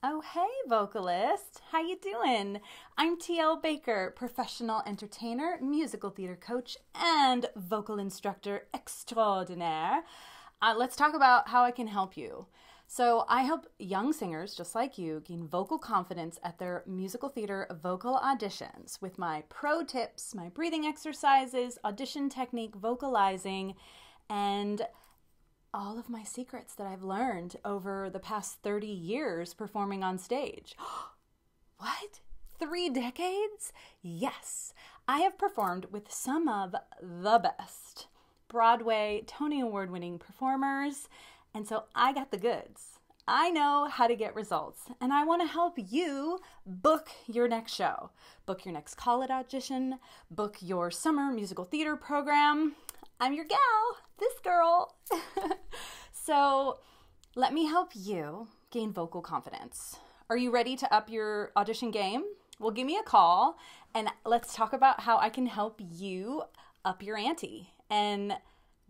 Oh, hey, vocalist. How you doing? I'm Tielle Baker, professional entertainer, musical theater coach, and vocal instructor extraordinaire. Let's talk about how I can help you. So I help young singers just like you gain vocal confidence at their musical theater vocal auditions with my pro tips, my breathing exercises, audition technique, vocalizing, and all of my secrets that I've learned over the past 30 years performing on stage. What? 3 decades? Yes, I have performed with some of the best Broadway, Tony Award-winning performers, and so I got the goods. I know how to get results, and I want to help you book your next show, book your next call-it audition, book your summer musical theater program. I'm your gal, this girl. So let me help you gain vocal confidence. Are you ready to up your audition game? Well, give me a call and let's talk about how I can help you up your ante and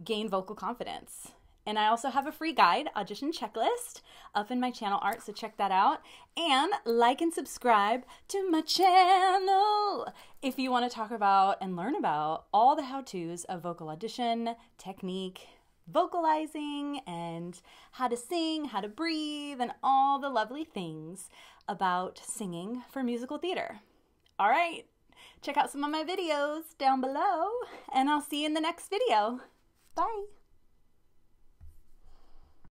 gain vocal confidence. And I also have a free guide, Audition Checklist, up in my channel art, so check that out. And like and subscribe to my channel if you want to talk about and learn about all the how-tos of vocal audition, technique, vocalizing, and how to sing, how to breathe, and all the lovely things about singing for musical theater. All right, check out some of my videos down below, and I'll see you in the next video. Bye.